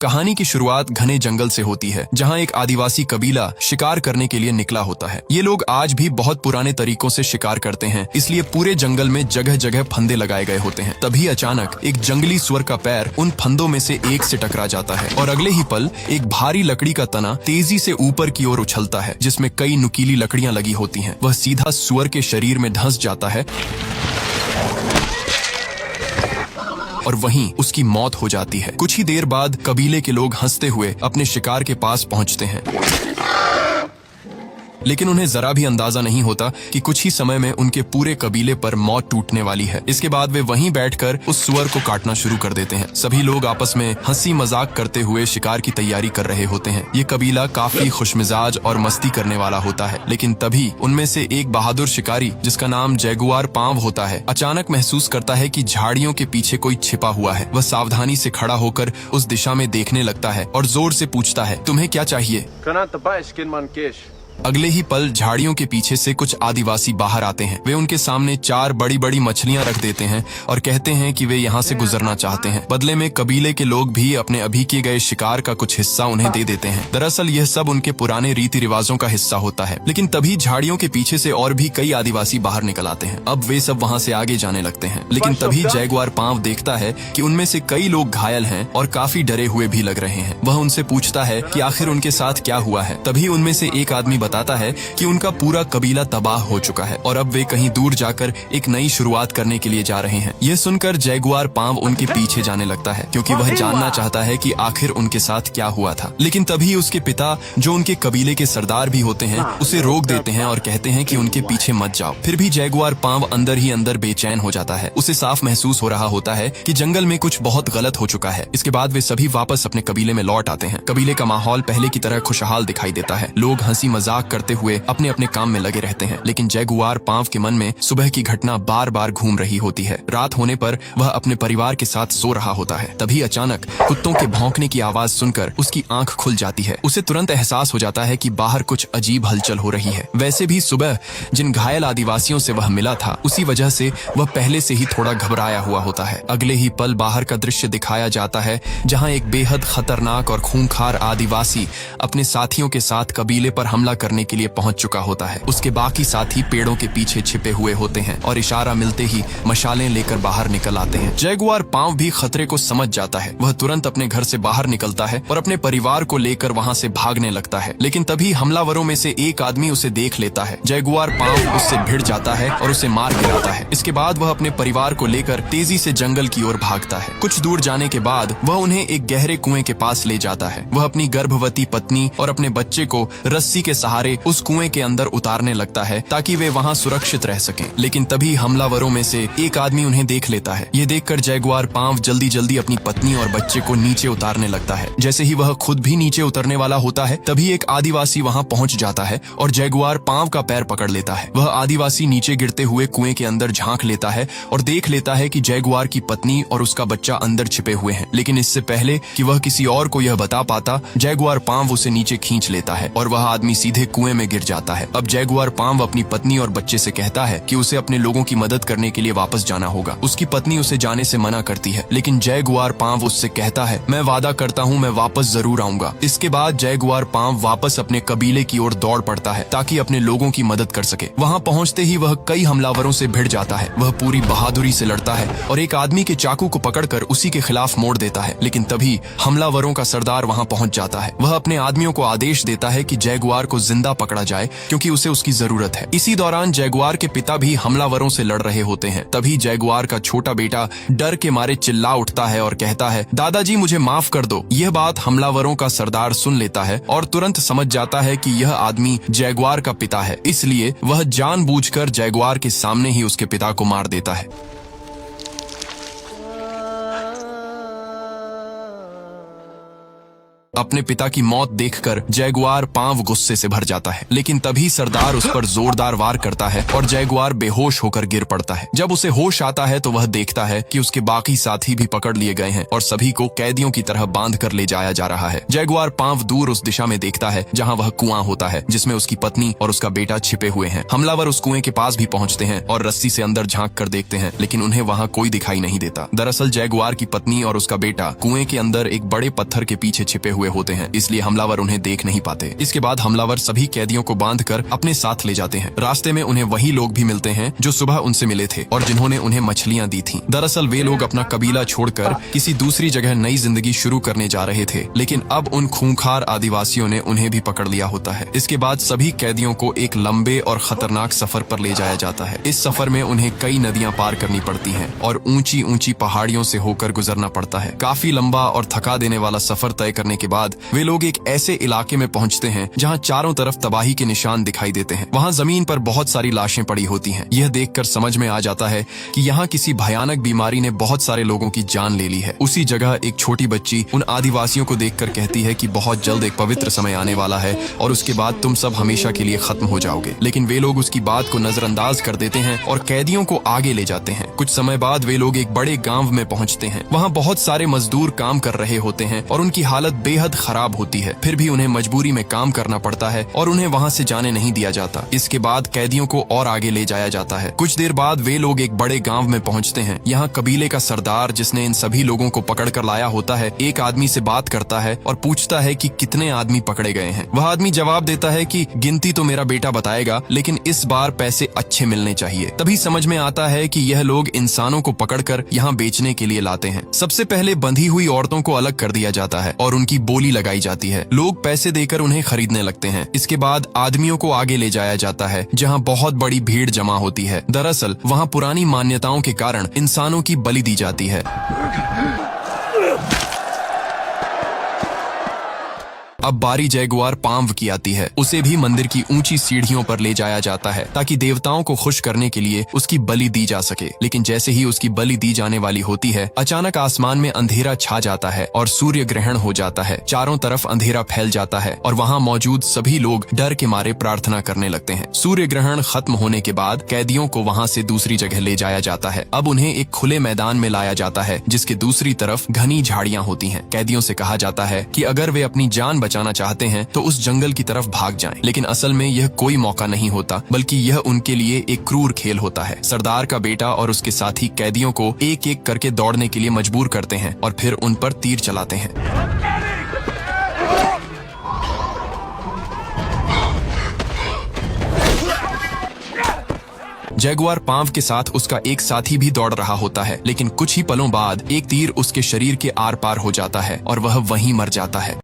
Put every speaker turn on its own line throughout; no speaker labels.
कहानी की शुरुआत घने जंगल से होती है, जहां एक आदिवासी कबीला शिकार करने के लिए निकला होता है। ये लोग आज भी बहुत पुराने तरीकों से शिकार करते हैं, इसलिए पूरे जंगल में जगह जगह फंदे लगाए गए होते हैं। तभी अचानक एक जंगली सुअर का पैर उन फंदों में से एक से टकरा जाता है और अगले ही पल एक भारी लकड़ी का तना तेजी से ऊपर की ओर उछलता है, जिसमें कई नुकीली लकड़ियां लगी होती हैं। वह सीधा सुअर के शरीर में धंस जाता है और वहीं उसकी मौत हो जाती है। कुछ ही देर बाद कबीले के लोग हंसते हुए अपने शिकार के पास पहुंचते हैं, लेकिन उन्हें जरा भी अंदाजा नहीं होता कि कुछ ही समय में उनके पूरे कबीले पर मौत टूटने वाली है। इसके बाद वे वहीं बैठकर उस सुअर को काटना शुरू कर देते हैं। सभी लोग आपस में हंसी मजाक करते हुए शिकार की तैयारी कर रहे होते हैं। ये कबीला काफी खुशमिजाज और मस्ती करने वाला होता है, लेकिन तभी उनमें से एक बहादुर शिकारी, जिसका नाम जैगुआर पांव होता है, अचानक महसूस करता है कि झाड़ियों के पीछे कोई छिपा हुआ है। वह सावधानी से खड़ा होकर उस दिशा में देखने लगता है और जोर से पूछता है, तुम्हें क्या चाहिए? अगले ही पल झाड़ियों के पीछे से कुछ आदिवासी बाहर आते हैं। वे उनके सामने 4 बड़ी बड़ी मछलियां रख देते हैं और कहते हैं कि वे यहाँ से गुजरना चाहते हैं। बदले में कबीले के लोग भी अपने अभी किए गए शिकार का कुछ हिस्सा उन्हें दे देते हैं। दरअसल यह सब उनके पुराने रीति रिवाजों का हिस्सा होता है। लेकिन तभी झाड़ियों के पीछे से और भी कई आदिवासी बाहर निकल आते हैं। अब वे सब वहाँ से आगे जाने लगते हैं, लेकिन तभी जैगुआर पांव देखता है कि उनमें से कई लोग घायल हैं और काफी डरे हुए भी लग रहे हैं। वह उनसे पूछता है कि आखिर उनके साथ क्या हुआ है। तभी उनमें से एक आदमी बताता है कि उनका पूरा कबीला तबाह हो चुका है और अब वे कहीं दूर जाकर एक नई शुरुआत करने के लिए जा रहे हैं। यह सुनकर जैगुआर पांव उनके पीछे जाने लगता है, क्योंकि वह जानना चाहता है कि आखिर उनके साथ क्या हुआ था। लेकिन तभी उसके पिता, जो उनके कबीले के सरदार भी होते हैं, उसे रोक देते हैं और कहते हैं कि उनके पीछे मत जाओ। फिर भी जैगुआर पांव अंदर ही अंदर बेचैन हो जाता है। उसे साफ महसूस हो रहा होता है कि जंगल में कुछ बहुत गलत हो चुका है। इसके बाद वे सभी वापस अपने कबीले में लौट आते हैं। कबीले का माहौल पहले की तरह खुशहाल दिखाई देता है। लोग हंसी मजाक करते हुए अपने अपने काम में लगे रहते हैं, लेकिन जैगुआर पांव के मन में सुबह की घटना बार बार घूम रही होती है। रात होने पर वह अपने परिवार के साथ सो रहा होता है। तभी अचानक कुत्तों के भौंकने की आवाज सुनकर उसकी आंख खुल जाती है। उसे तुरंत एहसास हो जाता है कि बाहर कुछ अजीब हलचल हो रही है। वैसे भी सुबह जिन घायल आदिवासियों से वह मिला था, उसी वजह से वह पहले से ही थोड़ा घबराया हुआ होता है। अगले ही पल बाहर का दृश्य दिखाया जाता है, जहां एक बेहद खतरनाक और खूंखार आदिवासी अपने साथियों के साथ कबीले पर हमला करने के लिए पहुंच चुका होता है। उसके बाकी साथी पेड़ों के पीछे छिपे हुए होते हैं और इशारा मिलते ही मशालें लेकर बाहर निकल आते हैं। जैगुआर पांव भी खतरे को समझ जाता है। वह तुरंत अपने घर से बाहर निकलता है और अपने परिवार को लेकर वहां से भागने लगता है, लेकिन तभी हमलावरों में से एक आदमी उसे देख लेता है। जैगुआर पांव उससे भिड़ जाता है और उसे मार गिराता है। इसके बाद वह अपने परिवार को लेकर तेजी से जंगल की ओर भागता है। कुछ दूर जाने के बाद वह उन्हें एक गहरे कुएं के पास ले जाता है। वह अपनी गर्भवती पत्नी और अपने बच्चे को रस्सी के सहारे उस कुएं के अंदर उतारने लगता है, ताकि वे वहां सुरक्षित रह सकें। लेकिन तभी हमलावरों में से एक आदमी उन्हें देख लेता है। ये देखकर जैगुआर पांव जल्दी जल्दी अपनी पत्नी और बच्चे को नीचे उतारने लगता है। जैसे ही वह खुद भी नीचे उतरने वाला होता है, तभी एक आदिवासी वहां पहुंच जाता है और जैगुआर पांव का पैर पकड़ लेता है। वह आदिवासी नीचे गिरते हुए कुएं के अंदर झांक लेता है और देख लेता है कि जैगुआर की पत्नी और उसका बच्चा अंदर छिपे हुए हैं। लेकिन इससे पहले कि वह किसी और को यह बता पाता, जैगुआर पांव उसे नीचे खींच लेता है और वह आदमी सीधे कुएं में गिर जाता है। अब जैगुआर पांव अपनी पत्नी और बच्चे से कहता है कि उसे अपने लोगों की मदद करने के लिए वापस जाना होगा। उसकी पत्नी उसे जाने से मना करती है, लेकिन जैगुआर पांव उससे कहता है, मैं वादा करता हूँ, मैं वापस जरूर आऊंगा। इसके बाद जैगुआर पांव वापस अपने कबीले की ओर दौड़ पड़ता है, ताकि अपने लोगों की मदद कर सके। वहाँ पहुँचते ही वह कई हमलावरों से भिड़ जाता है। वह पूरी बहादुरी से लड़ता है और एक आदमी के चाकू को पकड़कर उसी के खिलाफ मोड़ देता है। लेकिन तभी हमलावरों का सरदार वहाँ पहुँच जाता है। वह अपने आदमियों को आदेश देता है कि जैगुआर को जिंदा पकड़ा जाए, क्योंकि उसे उसकी जरूरत है। इसी दौरान जैगुआर के पिता भी हमलावरों से लड़ रहे होते हैं। तभी जैगुआर का छोटा बेटा डर के मारे चिल्ला उठता है और कहता है, दादाजी मुझे माफ कर दो। यह बात हमलावरों का सरदार सुन लेता है और तुरंत समझ जाता है कि यह आदमी जैगुआर का पिता है, इसलिए वह जानबूझकर जैगुआर के सामने ही उसके पिता को मार देता है। अपने पिता की मौत देखकर जैगुआर पांव गुस्से से भर जाता है, लेकिन तभी सरदार उस पर जोरदार वार करता है और जैगुआर बेहोश होकर गिर पड़ता है। जब उसे होश आता है तो वह देखता है कि उसके बाकी साथी भी पकड़ लिए गए हैं और सभी को कैदियों की तरह बांध कर ले जाया जा रहा है। जैगुआर पांव दूर उस दिशा में देखता है जहाँ वह कुआं होता है जिसमें उसकी पत्नी और उसका बेटा छिपे हुए हैं। हमलावर उस कुएं के पास भी पहुंचते हैं और रस्सी से अंदर झांक कर देखते हैं, लेकिन उन्हें वहाँ कोई दिखाई नहीं देता। दरअसल जैगुआर की पत्नी और उसका बेटा कुएं के अंदर एक बड़े पत्थर के पीछे छिपे हुए होते हैं, इसलिए हमलावर उन्हें देख नहीं पाते। इसके बाद हमलावर सभी कैदियों को बांधकर अपने साथ ले जाते हैं। रास्ते में उन्हें वही लोग भी मिलते हैं जो सुबह उनसे मिले थे और जिन्होंने उन्हें मछलियां दी थीं। दरअसल वे लोग अपना कबीला छोड़कर किसी दूसरी जगह नई जिंदगी शुरू करने जा रहे थे, लेकिन अब उन खूंखार आदिवासियों ने उन्हें भी पकड़ लिया होता है। इसके बाद सभी कैदियों को एक लंबे और खतरनाक सफर पर ले जाया जाता है। इस सफर में उन्हें कई नदियां पार करनी पड़ती हैं और ऊंची ऊंची पहाड़ियों से होकर गुजरना पड़ता है। काफी लंबा और थका देने वाला सफर तय करने के बाद वे लोग एक ऐसे इलाके में पहुंचते हैं जहां चारों तरफ तबाही के निशान दिखाई देते हैं। वहां जमीन पर बहुत सारी लाशें पड़ी होती हैं। यह देखकर समझ में आ जाता है कि यहाँ किसी भयानक बीमारी ने बहुत सारे लोगों की जान ले ली है। उसी जगह एक छोटी बच्ची उन आदिवासियों को देखकर कहती है कि बहुत जल्द एक पवित्र समय आने वाला है और उसके बाद तुम सब हमेशा के लिए खत्म हो जाओगे। लेकिन वे लोग उसकी बात को नजरअंदाज कर देते हैं और कैदियों को आगे ले जाते हैं। कुछ समय बाद वे लोग एक बड़े गांव में पहुंचते हैं। वहाँ बहुत सारे मजदूर काम कर रहे होते हैं और उनकी हालत बेहद खराब होती है, फिर भी उन्हें मजबूरी में काम करना पड़ता है और उन्हें वहाँ से जाने नहीं दिया जाता। इसके बाद कैदियों को और आगे ले जाया जाता है। कुछ देर बाद वे लोग एक बड़े गांव में पहुंचते हैं। यहाँ कबीले का सरदार, जिसने इन सभी लोगों को पकड़ कर लाया होता है, एक आदमी से बात करता है और पूछता है कि कितने आदमी पकड़े गए हैं। वह आदमी जवाब देता है कि गिनती तो मेरा बेटा बताएगा, लेकिन इस बार पैसे अच्छे मिलने चाहिए। तभी समझ में आता है कि यह लोग इंसानों को पकड़कर यहाँ बेचने के लिए लाते हैं। सबसे पहले बंधी हुई औरतों को अलग कर दिया जाता है और उनकी बोली लगाई जाती है। लोग पैसे देकर उन्हें खरीदने लगते हैं। इसके बाद आदमियों को आगे ले जाया जाता है जहाँ बहुत बड़ी भीड़ जमा होती है। दरअसल वहाँ पुरानी मान्यताओं के कारण इंसानों की बलि दी जाती है। अब बारी जैगुआर पांव की आती है। उसे भी मंदिर की ऊंची सीढ़ियों पर ले जाया जाता है ताकि देवताओं को खुश करने के लिए उसकी बलि दी जा सके। लेकिन जैसे ही उसकी बलि दी जाने वाली होती है, अचानक आसमान में अंधेरा छा जाता है और सूर्य ग्रहण हो जाता है। चारों तरफ अंधेरा फैल जाता है और वहाँ मौजूद सभी लोग डर के मारे प्रार्थना करने लगते हैं। सूर्य ग्रहण खत्म होने के बाद कैदियों को वहाँ से दूसरी जगह ले जाया जाता है। अब उन्हें एक खुले मैदान में लाया जाता है जिसके दूसरी तरफ घनी झाड़ियाँ होती हैं। कैदियों से कहा जाता है कि अगर वे अपनी जान बचाना चाहते हैं तो उस जंगल की तरफ भाग जाएं। लेकिन असल में यह कोई मौका नहीं होता, बल्कि यह उनके लिए एक क्रूर खेल होता है। सरदार का बेटा और उसके साथी कैदियों को एक एक करके दौड़ने के लिए मजबूर करते हैं और फिर उन पर तीर चलाते हैं। जैगुआर पांव के साथ उसका एक साथी भी दौड़ रहा होता है, लेकिन कुछ ही पलों बाद एक तीर उसके शरीर के आर पार हो जाता है और वह वहीं मर जाता है।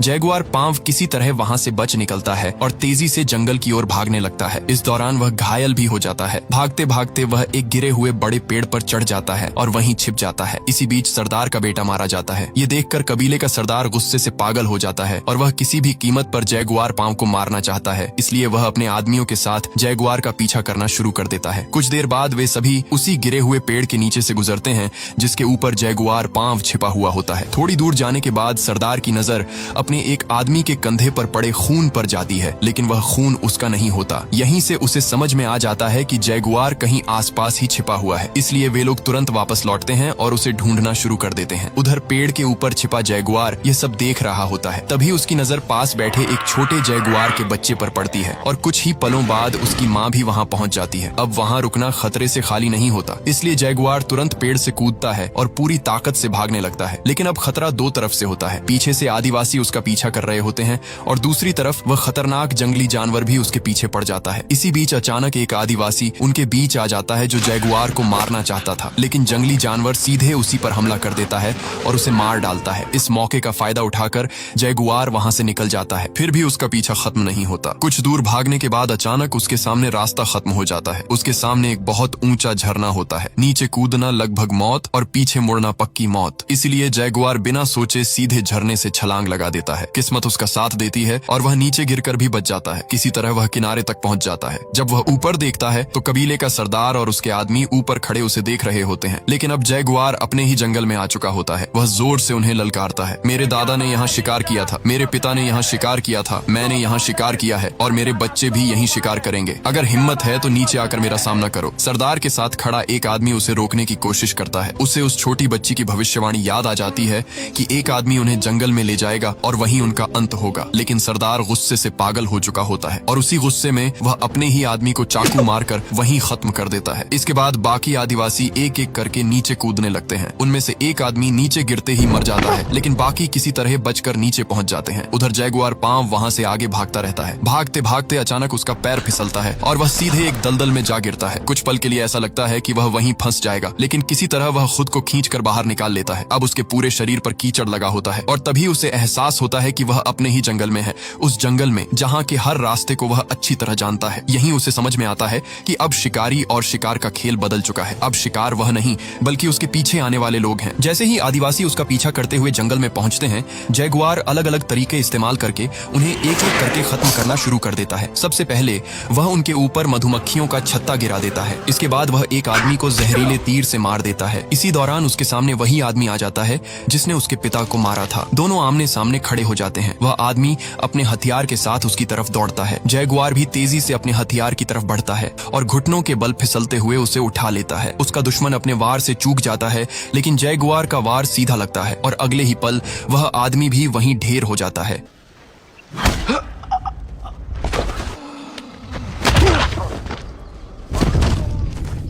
जैगुआर पांव किसी तरह वहां से बच निकलता है और तेजी से जंगल की ओर भागने लगता है। इस दौरान वह घायल भी हो जाता है। भागते भागते वह एक गिरे हुए बड़े पेड़ पर चढ़ जाता है और वहीं छिप जाता है। इसी बीच सरदार का बेटा मारा जाता है। ये देखकर कबीले का सरदार गुस्से से पागल हो जाता है और वह किसी भी कीमत पर जैगुआर पांव को मारना चाहता है। इसलिए वह अपने आदमियों के साथ जैगुआर का पीछा करना शुरू कर देता है। कुछ देर बाद वे सभी उसी गिरे हुए पेड़ के नीचे से गुजरते हैं जिसके ऊपर जैगुआर पांव छिपा हुआ होता है। थोड़ी दूर जाने के बाद सरदार की नजर अपने एक आदमी के कंधे पर पड़े खून पर जाती है, लेकिन वह खून उसका नहीं होता। यहीं से उसे समझ में आ जाता है कि जैगुआर कहीं आसपास ही छिपा हुआ है। इसलिए वे लोग तुरंत वापस लौटते हैं और उसे ढूंढना शुरू कर देते हैं। उधर पेड़ के ऊपर छिपा जैगुआर यह सब देख रहा होता है। तभी उसकी नजर पास बैठे एक छोटे जैगुआर के बच्चे पर पड़ती है और कुछ ही पलों बाद उसकी माँ भी वहाँ पहुँच जाती है। अब वहाँ रुकना खतरे से खाली नहीं होता, इसलिए जैगुआर तुरंत पेड़ से कूदता है और पूरी ताकत से भागने लगता है। लेकिन अब खतरा दो तरफ से होता है। पीछे से आदिवासी उसका पीछा कर रहे होते हैं और दूसरी तरफ वह खतरनाक जंगली जानवर भी उसके पीछे पड़ जाता है। इसी बीच अचानक एक आदिवासी उनके बीच आ जाता है जो जैगुआर को मारना चाहता था, लेकिन जंगली जानवर सीधे उसी पर हमला कर देता है और उसे मार डालता है। इस मौके का फायदा उठाकर जैगुआर वहां से निकल जाता है। फिर भी उसका पीछा खत्म नहीं होता। कुछ दूर भागने के बाद अचानक उसके सामने रास्ता खत्म हो जाता है। उसके सामने एक बहुत ऊंचा झरना होता है। नीचे कूदना लगभग मौत और पीछे मुड़ना पक्की मौत। इसलिए जैगुआर बिना सोचे सीधे झरने से छलांग लगा देता है। लेता है। किस्मत उसका साथ देती है और वह नीचे गिरकर भी बच जाता है। किसी तरह वह किनारे तक पहुंच जाता है। जब वह ऊपर देखता है तो कबीले का सरदार और उसके आदमी ऊपर खड़े उसे देख रहे होते हैं, लेकिन अब जैगुआर अपने ही जंगल में आ चुका होता है। वह जोर से उन्हें ललकारता है, मेरे दादा ने यहाँ शिकार किया था, मेरे पिता ने यहाँ शिकार किया था, मैंने यहाँ शिकार किया है और मेरे बच्चे भी यहीं शिकार करेंगे। अगर हिम्मत है तो नीचे आकर मेरा सामना करो। सरदार के साथ खड़ा एक आदमी उसे रोकने की कोशिश करता है। उसे उस छोटी बच्ची की भविष्यवाणी याद आ जाती है कि एक आदमी उन्हें जंगल में ले जाएगा और वहीं उनका अंत होगा। लेकिन सरदार गुस्से से पागल हो चुका होता है और उसी गुस्से में वह अपने ही आदमी को चाकू मारकर वहीं खत्म कर देता है। इसके बाद बाकी आदिवासी एक एक करके नीचे कूदने लगते हैं। उनमें से एक आदमी नीचे गिरते ही मर जाता है, लेकिन बाकी किसी तरह बचकर नीचे पहुंच जाते हैं। उधर जैगुआर पांव वहां से आगे भागता रहता है। भागते भागते अचानक उसका पैर फिसलता है और वह सीधे एक दलदल में जा गिरता है। कुछ पल के लिए ऐसा लगता है कि वह वहीं फंस जाएगा, लेकिन किसी तरह वह खुद को खींचकर बाहर निकाल लेता है। अब उसके पूरे शरीर पर कीचड़ लगा होता है और तभी उसे एहसास होता है कि वह अपने ही जंगल में है, उस जंगल में जहाँ के हर रास्ते को वह अच्छी तरह जानता है। यहीं उसे समझ में आता है कि अब शिकारी और शिकार का खेल बदल चुका है। अब शिकार वह नहीं बल्कि उसके पीछे आने वाले लोग हैं। जैसे ही आदिवासी उसका पीछा करते हुए जंगल में पहुंचते हैं, जैगुआर अलग अलग तरीके इस्तेमाल करके उन्हें एक एक करके खत्म करना शुरू कर देता है। सबसे पहले वह उनके ऊपर मधुमक्खियों का छत्ता गिरा देता है। इसके बाद वह एक आदमी को जहरीले तीर से मार देता है। इसी दौरान उसके सामने वही आदमी आ जाता है जिसने उसके पिता को मारा था। दोनों आमने सामने खड़े हो जाते हैं। वह आदमी अपने हथियार के साथ उसकी तरफ दौड़ता है। जैगुआर भी तेजी से अपने हथियार की तरफ बढ़ता है और घुटनों के बल फिसलते हुए उसे उठा लेता है। उसका दुश्मन अपने वार से चूक जाता है, लेकिन जैगुआर का वार सीधा लगता है और अगले ही पल वह आदमी भी वहीं ढेर हो जाता है।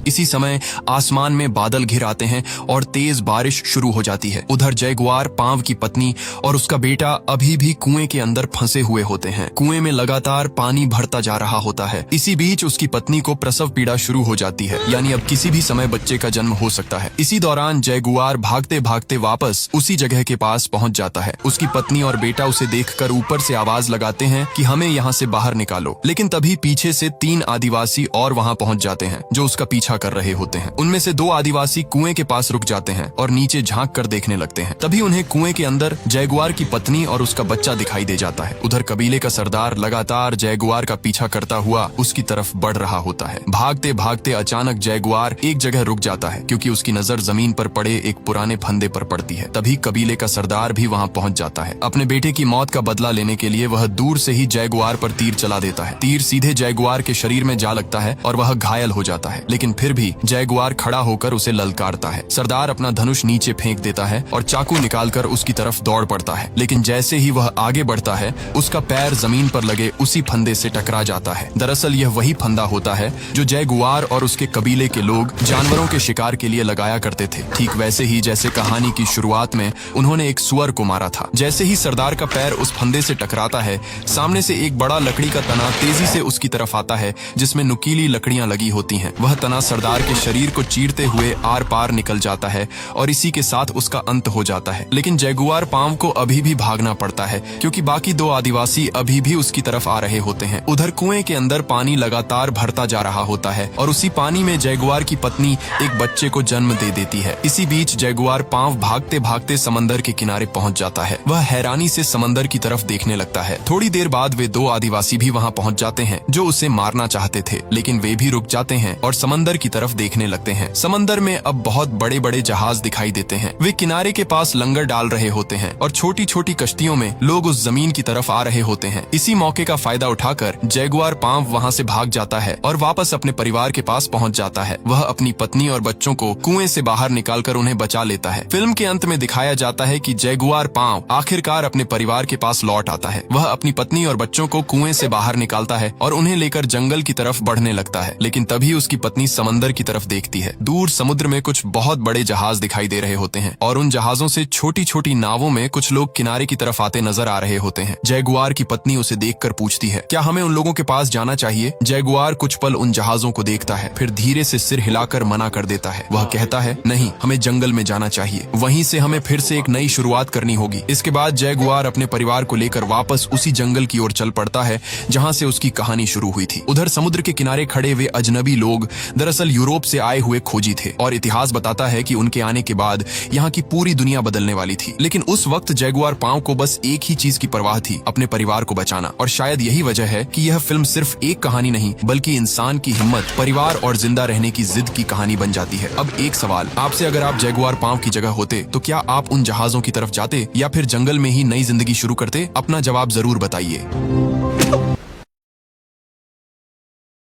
इसी समय आसमान में बादल घिर आते हैं और तेज बारिश शुरू हो जाती है। उधर जैगुआर पांव की पत्नी और उसका बेटा अभी भी कुएं के अंदर फंसे हुए होते हैं। कुएं में लगातार पानी भरता जा रहा होता है। इसी बीच उसकी पत्नी को प्रसव पीड़ा शुरू हो जाती है, यानी अब किसी भी समय बच्चे का जन्म हो सकता है। इसी दौरान जैगुआर भागते भागते वापस उसी जगह के पास पहुंच जाता है। उसकी पत्नी और बेटा उसे देखकर ऊपर से आवाज लगाते हैं कि हमें यहाँ से बाहर निकालो, लेकिन तभी पीछे से 3 आदिवासी और वहां पहुंच जाते हैं जो उसका पीछा कर रहे होते हैं। उनमें से 2 आदिवासी कुएं के पास रुक जाते हैं और नीचे झांक कर देखने लगते हैं। तभी उन्हें कुएं के अंदर जैगुआर की पत्नी और उसका बच्चा दिखाई दे जाता है। उधर कबीले का सरदार लगातार जैगुआर का पीछा करता हुआ उसकी तरफ बढ़ रहा होता है। भागते भागते अचानक जैगुआर एक जगह रुक जाता है क्योंकि उसकी नजर जमीन पर पड़े एक पुराने फंदे पर पड़ती है। तभी कबीले का सरदार भी वहां पहुंच जाता है। अपने बेटे की मौत का बदला लेने के लिए वह दूर से ही जैगुआर पर तीर चला देता है। तीर सीधे जैगुआर के शरीर में जा लगता है और वह घायल हो जाता है, लेकिन फिर भी जैगुआर खड़ा होकर उसे ललकारता है। सरदार अपना धनुष नीचे फेंक देता है और चाकू निकालकर उसकी तरफ दौड़ पड़ता है, लेकिन जैसे ही वह आगे बढ़ता है उसका पैर जमीन पर लगे उसी फंदे से टकरा जाता है। दरअसल यह वही फंदा होता है जो जैगुआर और उसके कबीले के लोग जानवरों के शिकार के लिए लगाया करते थे, ठीक वैसे ही जैसे कहानी की शुरुआत में उन्होंने एक सुअर को मारा था। जैसे ही सरदार का पैर उस फंदे से टकराता है, सामने से एक बड़ा लकड़ी का तना तेजी से उसकी तरफ आता है जिसमें नुकीली लकड़ियां लगी होती हैं। वह तना सरदार के शरीर को चीरते हुए आर पार निकल जाता है और इसी के साथ उसका अंत हो जाता है। लेकिन जैगुआर पांव को अभी भी भागना पड़ता है क्योंकि बाकी 2 आदिवासी अभी भी उसकी तरफ आ रहे होते हैं। उधर कुएं के अंदर पानी लगातार भरता जा रहा होता है और उसी पानी में जैगुआर की पत्नी एक बच्चे को जन्म दे देती है। इसी बीच जैगुआर पांव भागते भागते समंदर के किनारे पहुंच जाता है। वह हैरानी से समंदर की तरफ देखने लगता है। थोड़ी देर बाद वे 2 आदिवासी भी वहां पहुंच जाते हैं जो उसे मारना चाहते थे, लेकिन वे भी रुक जाते हैं और समंदर की तरफ देखने लगते हैं। समंदर में अब बहुत बड़े बड़े जहाज दिखाई देते हैं। वे किनारे के पास लंगर डाल रहे होते हैं और छोटी छोटी कश्तियों में लोग उस जमीन की तरफ आ रहे होते हैं। इसी मौके का फायदा उठाकर जैगुआर पांव वहां से भाग जाता है और वापस अपने परिवार के पास पहुंच जाता है। वह अपनी पत्नी और बच्चों को कुएं से बाहर निकालकर उन्हें बचा लेता है। फिल्म के अंत में दिखाया जाता है कि जैगुआर पांव आखिरकार अपने परिवार के पास लौट आता है। वह अपनी पत्नी और बच्चों को कुएं से बाहर निकालता है और उन्हें लेकर जंगल की तरफ बढ़ने लगता है, लेकिन तभी उसकी पत्नी समंदर की तरफ देखती है। दूर समुद्र में कुछ बहुत बड़े जहाज दिखाई दे रहे होते हैं और उन जहाजों से छोटी छोटी नावों में कुछ लोग किनारे की तरफ आते नजर आ रहे होते हैं। जैगुआर की पत्नी उसे देखकर पूछती है, क्या हमें उन लोगों के पास जाना चाहिए? जैगुआर कुछ पल उन जहाजों को देखता है, फिर धीरे से सिर हिलाकर मना कर देता है। वह कहता है, नहीं, हमें जंगल में जाना चाहिए, वहीं से हमें फिर से एक नई शुरुआत करनी होगी। इसके बाद जैगुआर अपने परिवार को लेकर वापस उसी जंगल की ओर चल पड़ता है जहाँ से उसकी कहानी शुरू हुई थी। उधर समुद्र के किनारे खड़े वे अजनबी लोग दरअसल दरअसल यूरोप से आए हुए खोजी थे और इतिहास बताता है कि उनके आने के बाद यहाँ की पूरी दुनिया बदलने वाली थी। लेकिन उस वक्त जैगुआर पांव को बस एक ही चीज की परवाह थी, अपने परिवार को बचाना। और शायद यही वजह है कि यह फिल्म सिर्फ एक कहानी नहीं बल्कि इंसान की हिम्मत, परिवार और जिंदा रहने की जिद की कहानी बन जाती है। अब एक सवाल आपसे, अगर आप जैगुआर पांव की जगह होते तो क्या आप उन जहाजों की तरफ जाते या फिर जंगल में ही नई जिंदगी शुरू करते? अपना जवाब जरूर बताइए।